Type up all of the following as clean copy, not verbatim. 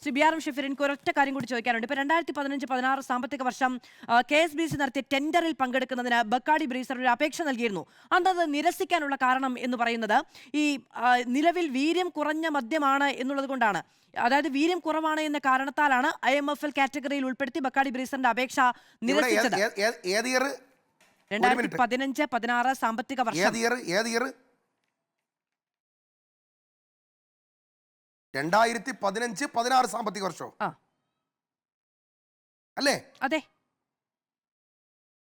Shri B R M Shafeer, എനിക്ക് ഒരൊറ്റ കാര്യം കൂടി ചോദിക്കാനുണ്ട്. ഇപ്പോൾ 2015-16 സാമ്പത്തിക വർഷം KSBC നടത്തിയ ടെൻഡറിൽ പങ്കെടുക്കുന്നതിന് ബക്കാഡി ബ്രീസർ ഒരു അപേക്ഷ നൽകിയിരുന്നു. അന്നത് നിരസിക്കാനുള്ള കാരണം എന്ന് പറയുന്നത് ഈ നിലവിൽ വീര്യം കുറഞ്ഞ മദ്യമാണ് എന്നുള്ളത് കൊണ്ടാണ്. അതായത് വീര്യം കുറവാണ് എന്ന കാരണത്താലാണ് IMFL കാറ്റഗറിയിൽ ഉൾപ്പെടുത്തി ബക്കാഡി ബ്രീസറിന്റെ അപേക്ഷ നിരസിച്ചത്. 2015-16 സാമ്പത്തിക വർഷം 2015-16 സാമ്പത്തിക വർഷം അല്ലേ? അതെ.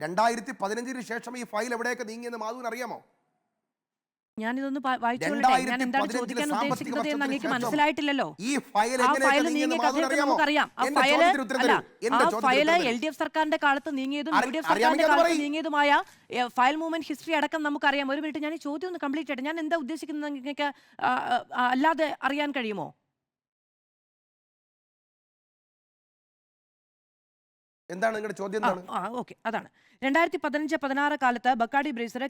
2015 ശേഷം ഈ ഫയൽ എവിടെയൊക്കെ നീങ്ങിയെന്ന് മാധുവിന് അറിയാമോ? ഞാനിതൊന്ന് വായിച്ചോളട്ടെ. ഞാൻ എന്താണ് ചോദിക്കാൻ ഉദ്ദേശിക്കുന്നത് എന്ന് അങ്ങേക്ക് മനസ്സിലായിട്ടില്ലല്ലോ. ആ ഫയൽ നീങ്ങിയ കഥയൊക്കെ നമുക്കറിയാം. ആ ഫയല് LDF സർക്കാരിന്റെ കാലത്ത് നീങ്ങിയതും UDF സർക്കാരിന്റെ കാലത്ത് നീങ്ങിയതുമായ ഫയൽ മൂവ്മെന്റ് ഹിസ്റ്ററി അടക്കം നമുക്കറിയാം. ഒരു മിനിറ്റ്, ഞാൻ ഈ ചോദ്യം ഒന്ന് കംപ്ലീറ്റ് ചെയ്യട്ടെ. ഞാൻ എന്താ ഉദ്ദേശിക്കുന്നത് നിങ്ങൾക്ക് അല്ലാതെ അറിയാൻ കഴിയുമോ? എന്താണ് നിങ്ങളുടെ ചോദ്യം? ഓക്കെ, അതാണ് 2015-16 കാലത്ത് ബക്കാഡി ബ്രീസർ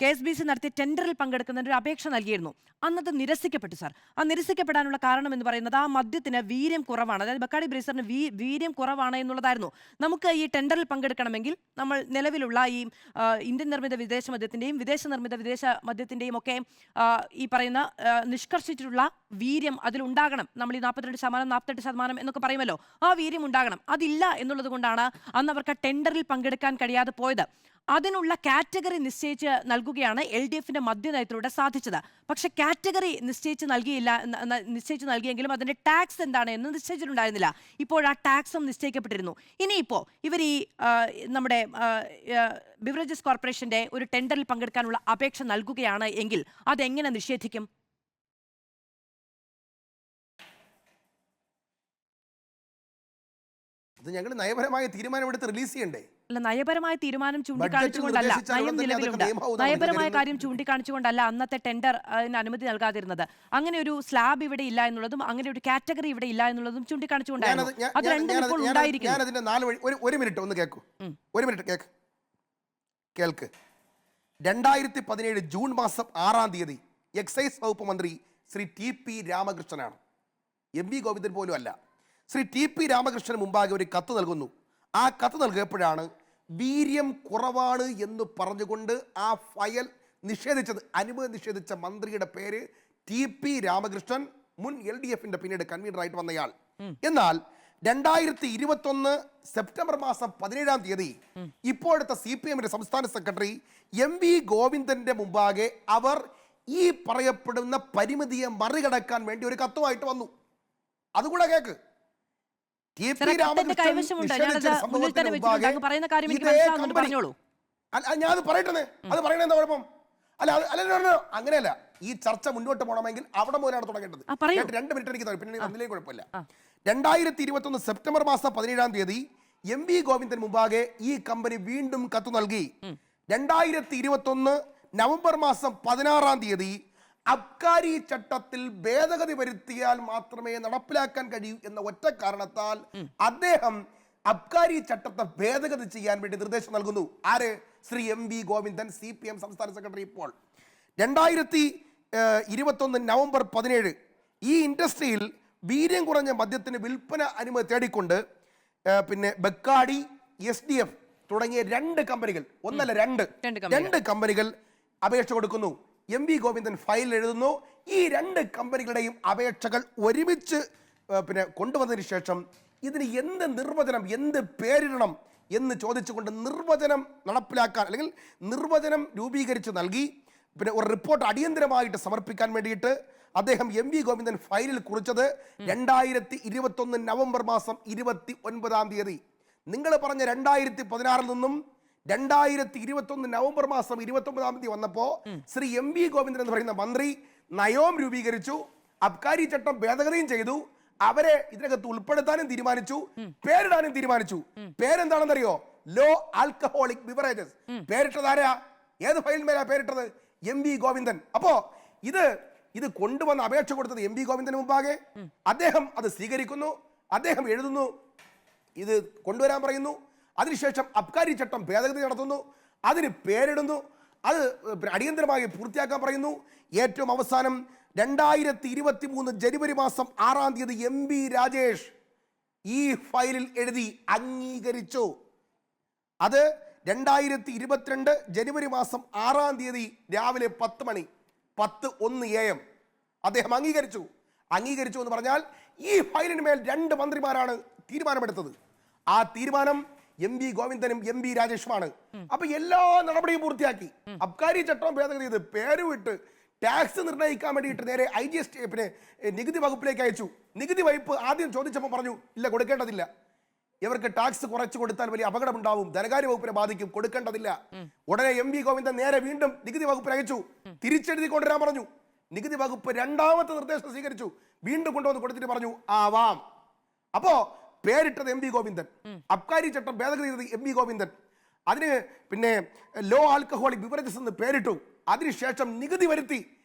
KSBC നടത്തിയ ടെൻഡറിൽ പങ്കെടുക്കുന്നതിന് ഒരു അപേക്ഷ നൽകിയിരുന്നു. അന്നത് നിരസിക്കപ്പെട്ടു സാർ. ആ നിരസിക്കപ്പെടാനുള്ള കാരണം എന്ന് പറയുന്നത് ആ മദ്യത്തിന് വീര്യം കുറവാണ്. അതായത് ബക്കാഡി ബ്രീസറിന് വീര്യം കുറവാണ് എന്നുള്ളതായിരുന്നു. നമുക്ക് ഈ ടെൻഡറിൽ പങ്കെടുക്കണമെങ്കിൽ നമ്മൾ നിലവിലുള്ള ഈ ഇന്ത്യൻ നിർമ്മിത വിദേശ മദ്യത്തിന്റെയും വിദേശ നിർമ്മിത വിദേശ മദ്യത്തിന്റെയും ഒക്കെ ഈ പറയുന്ന നിഷ്കർഷിച്ചിട്ടുള്ള വീര്യം അതിലുണ്ടാകണം. നമ്മൾ ഈ 42%, 48% എന്നൊക്കെ പറയുമല്ലോ, ആ വീര്യം ഉണ്ടാകണം. അതില്ല എന്നുള്ളത് കൊണ്ടാണ് അന്ന് അവർക്ക് ടെൻഡറിൽ പങ്കെടുക്കാൻ കഴിയാതെ പോയത്. അതിനുള്ള കാറ്റഗറി നിശ്ചയിച്ച് നൽകുകയാണ് LDFന്റെ മദ്യനയത്തിലൂടെ സാധിച്ചത്. പക്ഷെ കാറ്റഗറി നിശ്ചയിച്ച് നൽകിയെങ്കിലും അതിന്റെ ടാക്സ് എന്താണ് എന്ന് നിശ്ചയിച്ചിട്ടുണ്ടായിരുന്നില്ല. ഇപ്പോൾ ആ ടാക്സും നിശ്ചയിക്കപ്പെട്ടിരുന്നു. ഇനിയിപ്പോൾ ഇവർ ഈ നമ്മുടെ ബിവറേജസ് കോർപ്പറേഷന്റെ ഒരു ടെൻഡറിൽ പങ്കെടുക്കാനുള്ള അപേക്ഷ നൽകുകയാണ് എങ്കിൽ അതെങ്ങനെ നിഷേധിക്കും? അത് ഞങ്ങൾ നയപരമായ തീരുമാനമെടുത്ത് റിലീസ് ചെയ്യണ്ടേ? അല്ല, നയപരമായ തീരുമാനം ചൂണ്ടിക്കാണിച്ചുകൊണ്ടല്ല, നയം നിലവിലുണ്ട്. നയപരമായ കാര്യം ചൂണ്ടിക്കാണിച്ചുകൊണ്ടല്ല അന്നത്തെ ടെൻഡർ അനുമതി നൽകാതിരുന്നത്. അങ്ങനെ ഒരു സ്ലാബ് ഇവിടെ ഇല്ല എന്നുള്ളതും അങ്ങനെ ഒരു കാറ്റഗറി ഇവിടെ ഇല്ല എന്നുള്ളതും ചൂണ്ടിക്കാണിച്ചുകൊണ്ടായിരുന്നു. അത് രണ്ടും ഇപ്പോൾ ഉണ്ടായിരിക്കും. ഞാനതിന്റെ 4 മിനിറ്റ് ഒന്ന് കേൾക്കൂ. 1 മിനിറ്റ് കേൾക്ക്. 2017 ജൂൺ മാസം 6-ാം തീയതി എക്സൈസ് വകുപ്പ് മന്ത്രി ശ്രീ TP രാമകൃഷ്ണനാണ്, MV ഗോവിന്ദൻ പോലും അല്ല. ശ്രീ TP രാമകൃഷ്ണന് മുമ്പാകെ ഒരു കത്ത് നൽകുന്നു. ആ കത്ത് നൽകിയപ്പോഴാണ് വീര്യം കുറവാണ് എന്ന് പറഞ്ഞുകൊണ്ട് ആ ഫയൽ നിഷേധിച്ചത്. അനുമതി നിഷേധിച്ച മന്ത്രിയുടെ പേര് TP രാമകൃഷ്ണൻ, മുൻ LDFന്റെ പിന്നീട് കൺവീനറായിട്ട് വന്നയാൾ. എന്നാൽ 2021 സെപ്റ്റംബർ മാസം 17-ാം തീയതി ഇപ്പോഴത്തെ CPMന്റെ സംസ്ഥാന സെക്രട്ടറി MV ഗോവിന്ദന്റെ മുമ്പാകെ അവർ ഈ പറയപ്പെടുന്ന പരിമിതിയെ മറികടക്കാൻ വേണ്ടി ഒരു കത്തുമായിട്ട് വന്നു. അതുകൂടെ കേക്ക്. ഞാൻ പറയട്ടെ, അത് പറയണ എന്താ കുഴപ്പം? അല്ല അങ്ങനെയല്ല. ഈ ചർച്ച മുന്നോട്ട് പോകണമെങ്കിൽ അവിടെ മുതലാണ് തുടങ്ങേണ്ടത്. 2 മിനിറ്റ് എനിക്ക് പിന്നെ അതിലേക്ക് കുഴപ്പമില്ല. 2021 സെപ്റ്റംബർ മാസം 17-ാം തീയതി MV ഗോവിന്ദൻ മുമ്പാകെ ഈ കമ്പനി വീണ്ടും കത്ത് നൽകി. 2021 നവംബർ മാസം 16-ാം തീയതി അബ്കാരി ചട്ടത്തിൽ ഭേദഗതി വരുത്തിയാൽ മാത്രമേ നടപ്പിലാക്കാൻ കഴിയൂ എന്ന ഒറ്റ കാരണത്താൽ അദ്ദേഹം അബ്കാരി ചട്ടത്തെ ഭേദഗതി ചെയ്യാൻ വേണ്ടി നിർദ്ദേശം നൽകുന്നു. ആര്? ശ്രീ MV ഗോവിന്ദൻ, CPM സംസ്ഥാന സെക്രട്ടറി. ഇപ്പോൾ 2021 നവംബർ 17 ഈ ഇൻഡസ്ട്രിയിൽ വീര്യം കുറഞ്ഞ മദ്യത്തിന് വിൽപ്പന അനുമതി തേടിക്കൊണ്ട് പിന്നെ ബക്കാഡി, SDF തുടങ്ങിയ 2 കമ്പനികൾ, ഒന്നല്ല 2 കമ്പനികൾ അപേക്ഷ കൊടുക്കുന്നു. MV ഗോവിന്ദൻ ഫയൽ എഴുതുന്നു. ഈ 2 കമ്പനികളുടെയും അപേക്ഷകൾ ഒരുമിച്ച് പിന്നെ കൊണ്ടുവന്നതിന് ശേഷം ഇതിന് എന്ത് നിർവചനം, എന്ത് പേരിടണം എന്ന് ചോദിച്ചുകൊണ്ട് നിർവചനം നടപ്പിലാക്കാൻ അല്ലെങ്കിൽ നിർവചനം രൂപീകരിച്ച് നൽകി. പിന്നെ ഒരു റിപ്പോർട്ട് അടിയന്തരമായിട്ട് സമർപ്പിക്കാൻ വേണ്ടിയിട്ട് അദ്ദേഹം MV ഗോവിന്ദൻ ഫയലിൽ കുറിച്ചത് 2021 നവംബർ മാസം 29-ാം തീയതി. നിങ്ങൾ പറഞ്ഞ 2016 നിന്നും 2021 നവംബർ മാസം 29-ാം തീയതി വന്നപ്പോൾ ശ്രീ MV ഗോവിന്ദൻ എന്ന് പറയുന്ന മന്ത്രി നയവും രൂപീകരിച്ചു, അബ്കാരി ചട്ടം ഭേദഗതിയും ചെയ്തു, അവരെ ഇതിനകത്ത് ഉൾപ്പെടുത്താനും തീരുമാനിച്ചു, പേരിടാനും തീരുമാനിച്ചു. പേരെന്താണെന്നറിയോ? Low alcoholic beverages. പേരിട്ടതാരാ? ഏത് ഫയൽ മേലാ പേരിട്ടത്? MV ഗോവിന്ദൻ. അപ്പോ ഇത് കൊണ്ടുവന്ന അപേക്ഷ കൊടുത്തത് MV ഗോവിന്ദന് മുമ്പാകെ. അദ്ദേഹം അത് സ്വീകരിക്കുന്നു, അദ്ദേഹം എഴുതുന്നു, ഇത് കൊണ്ടുവരാൻ പറയുന്നു. അതിനുശേഷം അബ്കാരി ചട്ടം ഭേദഗതി നടത്തുന്നു, അതിന് പേരിടുന്നു, അത് അടിയന്തരമായി പൂർത്തിയാക്കാൻ പറയുന്നു. ഏറ്റവും അവസാനം 2023 ജനുവരി മാസം 6-ാം തീയതി MP രാജേഷ് ഈ ഫയലിൽ എഴുതി അംഗീകരിച്ചു. അത് 2022 ജനുവരി മാസം 6-ാം തീയതി രാവിലെ 10 മണി 10:01 AM അദ്ദേഹം അംഗീകരിച്ചു. അംഗീകരിച്ചു എന്ന് പറഞ്ഞാൽ ഈ ഫയലിന് മേൽ 2 മന്ത്രിമാരാണ് തീരുമാനമെടുത്തത്. ആ തീരുമാനം MP ഗോവിന്ദനും MP രാജേഷുമാണ്. അപ്പൊ എല്ലാ നടപടിയും പൂർത്തിയാക്കി. അബ്കാരി ചട്ടം ഭേദഗതി ചെയ്ത് പേരുവിട്ട് ടാക്സ് നിർണ്ണയിക്കാൻ വേണ്ടിയിട്ട് നേരെ IGST പിന്നെ നികുതി വകുപ്പിലേക്ക് അയച്ചു. നികുതി വകുപ്പ് ആദ്യം ചോദിച്ചപ്പോൾ പറഞ്ഞു ഇല്ല, കൊടുക്കേണ്ടതില്ല, ഇവർക്ക് ടാക്സ് കുറച്ച് കൊടുത്താൽ വലിയ അപകടമുണ്ടാവും, ധനകാര്യ വകുപ്പിനെ ബാധിക്കും, കൊടുക്കേണ്ടതില്ല. ഉടനെ MP ഗോവിന്ദൻ നേരെ വീണ്ടും നികുതി വകുപ്പിന് അയച്ചു, തിരിച്ചെഴുതി കൊണ്ടുവരാൻ പറഞ്ഞു. നികുതി വകുപ്പ് 2ാമത്തെ നിർദ്ദേശം സ്വീകരിച്ചു, വീണ്ടും കൊണ്ടുവന്ന് കൊടുത്തിട്ട് പറഞ്ഞു ആവാം. അപ്പോ പേരിട്ടത് MP ഗോവിന്ദൻ, അബ്കാരി ചട്ടം ഭേദഗതി ചെയ്തത് MP ഗോവിന്ദൻ, അതിന് പിന്നെ ലോ ആൽക്കഹോളിക് ബിവറേജസ് എന്ന് പേരിട്ടു. അതിനുശേഷം നികുതി വരുത്തി,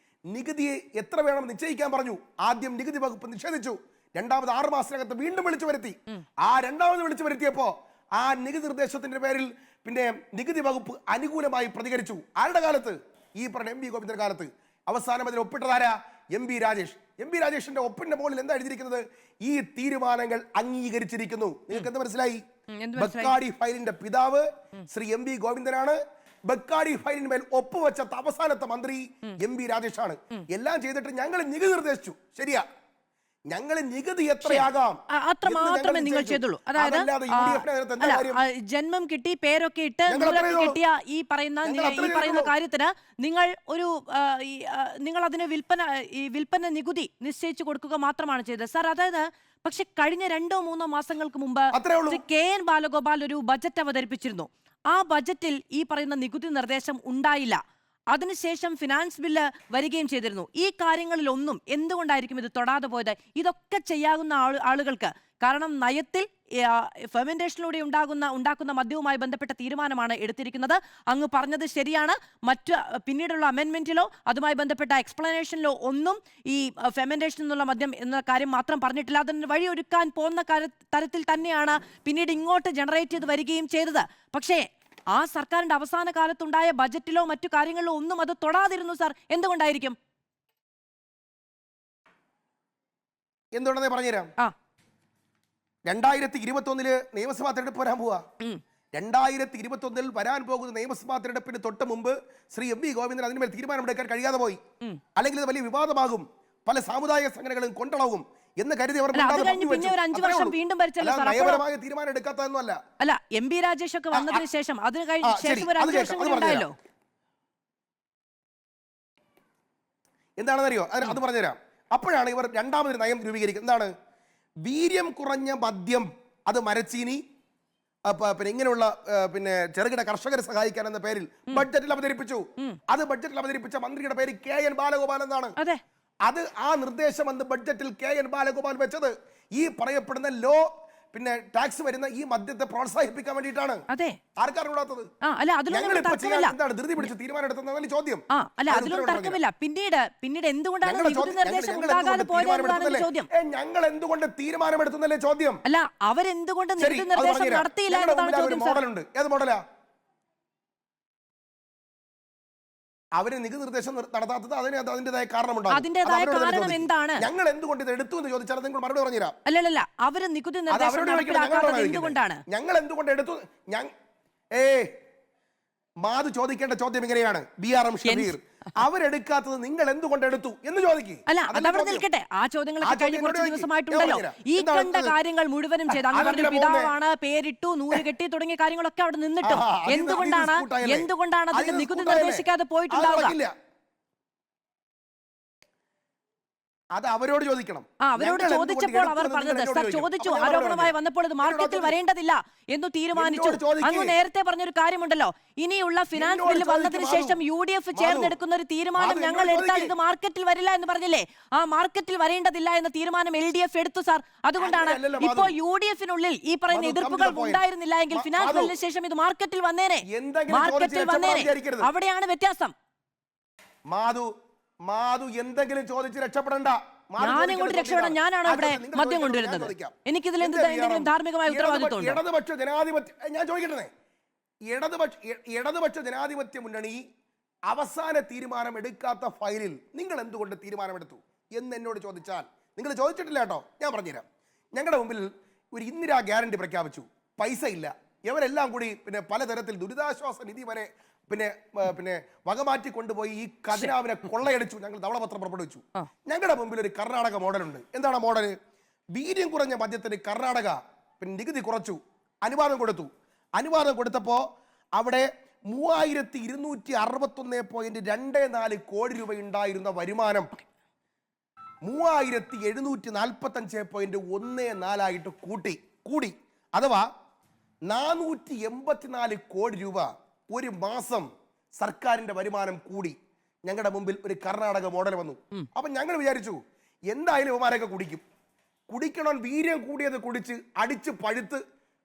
നികുതിയെ എത്ര വേണം നിശ്ചയിക്കാൻ പറഞ്ഞു. ആദ്യം നികുതി വകുപ്പ് നിഷേധിച്ചു. രണ്ടാമത് 6 മാസത്തിനകത്ത് വീണ്ടും വിളിച്ചു വരുത്തി. ആ 2ാമത് വിളിച്ചു വരുത്തിയപ്പോ ആ നികുതി നിർദ്ദേശത്തിന്റെ പേരിൽ പിന്നെ നികുതി വകുപ്പ് അനുകൂലമായി പ്രതികരിച്ചു. ആരുടെ കാലത്ത്? ഈ പറഞ്ഞ MP ഗോവിന്ദന്റെ കാലത്ത്. അവസാനം അതിൽ ഒപ്പിട്ടതാരാ? MP രാജേഷ്. MP രാജേഷിന്റെ ഒപ്പിന്റെ മുകളിൽ എന്താ എഴുതിയിരിക്കുന്നത്? ഈ തീരുമാനങ്ങൾ അംഗീകരിച്ചിരിക്കുന്നു. നിങ്ങൾക്ക് എന്ത് മനസ്സിലായി? ബക്കാടി ഫയലിന്റെ പിതാവ് ശ്രീ MP ഗോവിന്ദനാണ്. ബക്കാടി ഫയലിന് മേൽ ഒപ്പുവെച്ച അവസാനത്തെ മന്ത്രി MP രാജേഷാണ്. എല്ലാം ചെയ്തിട്ട് ഞങ്ങൾ നികുതി നിർദ്ദേശിച്ചു. ശരിയാ, ഞങ്ങൾ നികുതി എത്രയാകാം അത്ര മാത്രമേ നിങ്ങൾ ചെയ്തുള്ളൂ. അതായത് ജന്മം കിട്ടി, പേരൊക്കെ ഇട്ട് കിട്ടിയ ഈ പറയുന്ന കാര്യത്തിന് നിങ്ങൾ ഒരു നിങ്ങൾ അതിന് വിൽപ്പന നികുതി നിശ്ചയിച്ചു കൊടുക്കുക മാത്രമാണ് ചെയ്തത് സാർ. അതായത് പക്ഷെ കഴിഞ്ഞ 2-3 മാസങ്ങൾക്ക് മുമ്പ് KN ബാലഗോപാൽ ഒരു ബജറ്റ് അവതരിപ്പിച്ചിരുന്നു. ആ ബജറ്റിൽ ഈ പറയുന്ന നികുതി നിർദ്ദേശം ഉണ്ടായില്ല. അതിനുശേഷം ഫിനാൻസ് ബില്ല് വരികയും ചെയ്തിരുന്നു. ഈ കാര്യങ്ങളിലൊന്നും എന്തുകൊണ്ടായിരിക്കും ഇത് തൊടാതെ പോയത്? ഇതൊക്കെ ചെയ്യാവുന്ന ആളുകൾക്ക്, കാരണം നയത്തിൽ ഫെർമെന്റേഷനിലൂടെ ഉണ്ടാക്കുന്ന മദ്യവുമായി ബന്ധപ്പെട്ട തീരുമാനമാണ് എടുത്തിരിക്കുന്നത്. അങ്ങ് പറഞ്ഞത് ശരിയാണ്. പിന്നീടുള്ള അമെൻമെന്റിലോ അതുമായി ബന്ധപ്പെട്ട എക്സ്പ്ലനേഷനിലോ ഒന്നും ഈ ഫെർമെന്റേഷൻ എന്നുള്ള മദ്യം എന്ന കാര്യം മാത്രം പറഞ്ഞിട്ടില്ല. അതിന് വഴിയൊരുക്കാൻ പോകുന്ന തരത്തിൽ തന്നെയാണ് പിന്നീട് ഇങ്ങോട്ട് ജനറേറ്റ് ചെയ്ത് വരികയും ചെയ്തത്. പക്ഷേ ആ സർക്കാരിന്റെ അവസാന കാലത്തുണ്ടായ ബജറ്റിലോ മറ്റു കാര്യങ്ങളിലോ ഒന്നും അത് തൊടാതിരുന്നു സാർ. എന്തുകൊണ്ടായിരിക്കും? എന്തുകൊണ്ടെന്ന് പറഞ്ഞുതരാം. 2021 നിയമസഭാ തെരഞ്ഞെടുപ്പ് വരാൻ പോവാ. 2021 വരാൻ പോകുന്ന നിയമസഭാ തെരഞ്ഞെടുപ്പിന് തൊട്ട് മുമ്പ് ശ്രീ MP ഗോവിന്ദൻ അതിന്മേൽ തീരുമാനമെടുക്കാൻ കഴിയാതെ പോയി. അല്ലെങ്കിൽ ഇത് വലിയ വിവാദമാകും, പല സാമുദായിക സംഘടനകളും കൊണ്ടളവും എന്ന് കരുതി അവർ നയപരമായ തീരുമാനം എടുക്കാത്തതൊന്നുമല്ല. അല്ല, MP രാജേഷ് ഒക്കെ വന്നതിന് ശേഷം എന്താണെന്നറിയോ? അത് പറഞ്ഞുതരാം. അപ്പോഴാണ് ഇവർ 2ാമതൊരു നയം രൂപീകരിക്കുന്നത്. എന്താണ്? വീര്യം കുറഞ്ഞ മദ്യം, അത് മരച്ചീനി, പിന്നെ ഇങ്ങനെയുള്ള പിന്നെ ചെറുകിട കർഷകരെ സഹായിക്കാൻ എന്ന പേരിൽ ബഡ്ജറ്റിൽ അവതരിപ്പിച്ചു. അത് ബഡ്ജറ്റിൽ അവതരിപ്പിച്ച മന്ത്രിയുടെ പേര് KN ബാലഗോപാൽ എന്നാണ്. അത് ആ നിർദ്ദേശം അന്ന് ബഡ്ജറ്റിൽ KN ബാലഗോപാൽ വെച്ചത് ഈ പറയപ്പെടുന്ന ലോ പിന്നെ ടാക്സ് വരുന്ന ഈ മദ്യത്തെ പ്രോത്സാഹിപ്പിക്കാൻ വേണ്ടിയിട്ടാണ്. ആർക്കാണ് കൂടാത്തത്? എന്താണ് ധൃതി പിടിച്ച് തീരുമാനം എടുത്തതെന്നല്ലേ ചോദ്യം. പിന്നീട് എന്തുകൊണ്ടാണ് ഞങ്ങൾ എന്തുകൊണ്ട് തീരുമാനമെടുത്തല്ലേ ചോദ്യം. അല്ല, അവരെന്തുകൊണ്ട് നിർദ്ദേശം നടത്തിയില്ല എന്നതാണ് ചോദ്യം. മോഡലുണ്ട്. ഏത് മോഡലാ? അവര് നികുതി നിർദ്ദേശം നടത്താത്തത് അതിന്റേതായ കാരണം എന്താണ്? ഞങ്ങൾ എന്തുകൊണ്ട് ഇത് എടുത്തു എന്ന് ചോദിച്ചാൽ നിങ്ങൾ മറുപടി പറഞ്ഞുതരാം. അല്ലല്ല, അവര് നികുതി നിർദ്ദേശം എന്തുകൊണ്ടാണ്? ഞങ്ങൾ എന്തുകൊണ്ട് എടുത്തു? മാധു ചോദിക്കേണ്ട ചോദ്യം ഇങ്ങനെയാണ്. BRM ഷബീർ അവരെടുക്കാത്തത് നിങ്ങൾ എന്തുകൊണ്ട് എടുത്തു എന്ന് ചോദിക്കും. അല്ല, അതവിടെ നിൽക്കട്ടെ. ആ ചോദ്യങ്ങളൊക്കെ കഴിഞ്ഞ കുറച്ച് ദിവസമായിട്ടുണ്ടല്ലോ. ഈ കണ്ട കാര്യങ്ങൾ മുഴുവനും ചെയ്ത് അങ്ങ് പിതാവാണ്, പേരിട്ടു, നൂല് കെട്ടി തുടങ്ങിയ കാര്യങ്ങളൊക്കെ അവിടെ നിന്നിട്ടും എന്തുകൊണ്ടാണ് അതിന്റെ നികുതി നിർദ്ദേശിക്കാതെ പോയിട്ടുണ്ടാവുക? അത് അവരോട് ചോദിക്കണം. അവരോട് ചോദിച്ചപ്പോൾ അവർ പറഞ്ഞത് സർ ചോദിച്ചു, ആരോപണമായി വന്നപ്പോൾ ഇത് മാർക്കറ്റിൽ വരേണ്ടതില്ല എന്ന് തീരുമാനിച്ചു. അങ്ങ് നേരത്തെ പറഞ്ഞൊരു കാര്യമുണ്ടല്ലോ, ഇനിയുള്ള ഫിനാൻസ് ബില്ല് വന്നതിന് ശേഷം UDF ചേർന്നെടുക്കുന്ന ഒരു തീരുമാനം ഞങ്ങൾ എടുത്താൽ ഇത് മാർക്കറ്റിൽ വരില്ല എന്ന് പറഞ്ഞില്ലേ? ആ മാർക്കറ്റിൽ വരേണ്ടതില്ല എന്ന തീരുമാനം LDF എടുത്തു സാർ. അതുകൊണ്ടാണ് ഇപ്പോൾ UDF-നുള്ളിൽ ഈ പറയുന്ന എതിർപ്പുകൾ ഉണ്ടായിരുന്നില്ല എങ്കിൽ ഫിനാൻസ് ബില്ലിന് ശേഷം ഇത് മാർക്കറ്റിൽ വന്നേനെ. അവിടെയാണ് വ്യത്യാസം. മാധു എന്തെങ്കിലും ചോദിച്ച് രക്ഷപ്പെടണ്ട. ഞാനിങ്ങോട്ട് രക്ഷപ്പെടാൻ ഞാനാണോ ഇവിടെ മദ്യം കൊണ്ടുവരുന്നത്? എനിക്കിതിൽ എന്തെങ്കിലും ധാർമ്മികമായ ഉത്തരവാദിത്വം? ഇടതുപക്ഷ ജനാധിപത്യ ഞാൻ ചോദിക്കട്ടെ, ഇടതുപക്ഷ ജനാധിപത്യ മുന്നണി അവസാന തീരുമാനം എടുക്കാത്ത ഫയലിൽ നിങ്ങൾ എന്തുകൊണ്ട് തീരുമാനമെടുത്തു എന്ന് എന്നോട് ചോദിച്ചാൽ, നിങ്ങൾ ചോദിച്ചിട്ടില്ല കേട്ടോ, ഞാൻ പറഞ്ഞുതരാം. ഞങ്ങളുടെ മുമ്പിൽ ഒരു ഇന്ദിരാ ഗ്യാരണ്ടി പ്രഖ്യാപിച്ചു, പൈസ ഇല്ല, ഇവരെല്ലാം കൂടി പിന്നെ പലതരത്തിൽ ദുരിതാശ്വാസ നിധി വരെ പിന്നെ വകമാറ്റി കൊണ്ടുപോയി ഈ ഖജനാവിനെ കൊള്ളയടിച്ചു. ഞങ്ങൾ ധവളപത്രം പുറപ്പെടുവിച്ചു. ഞങ്ങളുടെ മുമ്പിൽ ഒരു കർണാടക മോഡലുണ്ട്. എന്താണ് മോഡൽ? വീര്യം കുറഞ്ഞ മദ്യത്തിന് കർണാടക പിന്നെ നികുതി കുറച്ചു, അനുവാദം കൊടുത്തു. അനുവാദം കൊടുത്തപ്പോൾ അവിടെ 3261.24 കോടി രൂപ ഉണ്ടായിരുന്ന വരുമാനം 3745.14 കൂടി. അഥവാ 484 കോടി രൂപ ഒരു മാസം സർക്കാരിന്റെ വരുമാനം കൂടി. ഞങ്ങളുടെ മുമ്പിൽ ഒരു കർണാടക മോഡൽ വന്നു. അപ്പൊ ഞങ്ങൾ വിചാരിച്ചു എന്തായാലും ഇവന്മാരൊക്കെ കുടിക്കണം, വീര്യം കൂടിയത് കുടിച്ച് അടിച്ച് പഴുത്ത്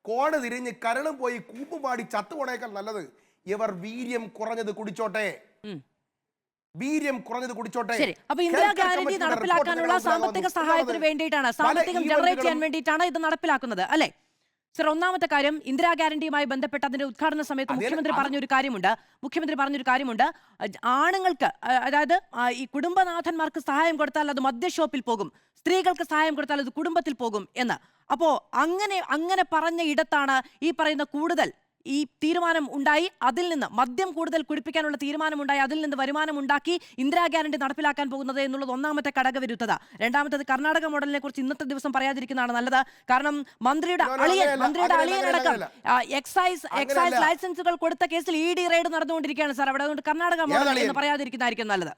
കോണ് തിരിഞ്ഞ് കരളും പോയി കൂപ്പുപാടി ചത്തുപോണേക്കാൾ നല്ലത് ഇവർ വീര്യം കുറഞ്ഞത് കുടിച്ചോട്ടെ. ശരി, അപ്പൊ ഇന്ദിരാ ഗ്യാരണ്ടി നടപ്പിലാക്കാനുള്ള സാമ്പത്തിക സഹായത്തിന് വേണ്ടിയിട്ടാണ്, സാമ്പത്തികം ജനറേറ്റ് ചെയ്യാൻ വേണ്ടിയിട്ടാണ് ഇത് നടപ്പിലാക്കുന്നത് അല്ലെ സർ? ഒന്നാമത്തെ കാര്യം, ഇന്ദിരാ ഗ്യാരണ്ടിയുമായി ബന്ധപ്പെട്ട് അതിന്റെ ഉദ്ഘാടന സമയത്ത് മുഖ്യമന്ത്രി പറഞ്ഞൊരു കാര്യമുണ്ട്. ആണുങ്ങൾക്ക്, അതായത് ഈ കുടുംബനാഥന്മാർക്ക് സഹായം കൊടുത്താൽ അത് മദ്യഷോപ്പിൽ പോകും, സ്ത്രീകൾക്ക് സഹായം കൊടുത്താൽ അത് കുടുംബത്തിൽ പോകും എന്ന്. അപ്പോ അങ്ങനെ പറഞ്ഞ ഇടത്താണ് ഈ പറയുന്ന കൂടുതൽ ഈ തീരുമാനം ഉണ്ടായി, അതിൽ നിന്ന് മദ്യം കൂടുതൽ കുടിപ്പിക്കാനുള്ള തീരുമാനമുണ്ടായി, അതിൽ നിന്ന് വരുമാനം ഉണ്ടാക്കി ഇന്ദിരാ ഗ്യാരണ്ടി നടപ്പിലാക്കാൻ പോകുന്നത് എന്നുള്ളത് ഒന്നാമത്തെ ഘടകവിരുദ്ധത. രണ്ടാമത്തത്, കർണാടക മോഡലിനെ കുറിച്ച് ഇന്നത്തെ ദിവസം പറയാതിരിക്കുന്നതാണ് നല്ലത്. കാരണം മന്ത്രിയുടെ അളിയനടക്കം എക്സൈസ് ലൈസൻസുകൾ കൊടുത്ത കേസിൽ ED റെയ്ഡ് നടന്നുകൊണ്ടിരിക്കുകയാണ് സാർ അവിടെ. അതുകൊണ്ട് കർണാടക മോഡൽ എന്ന് പറയാതിരിക്കുന്നതായിരിക്കും നല്ലത്.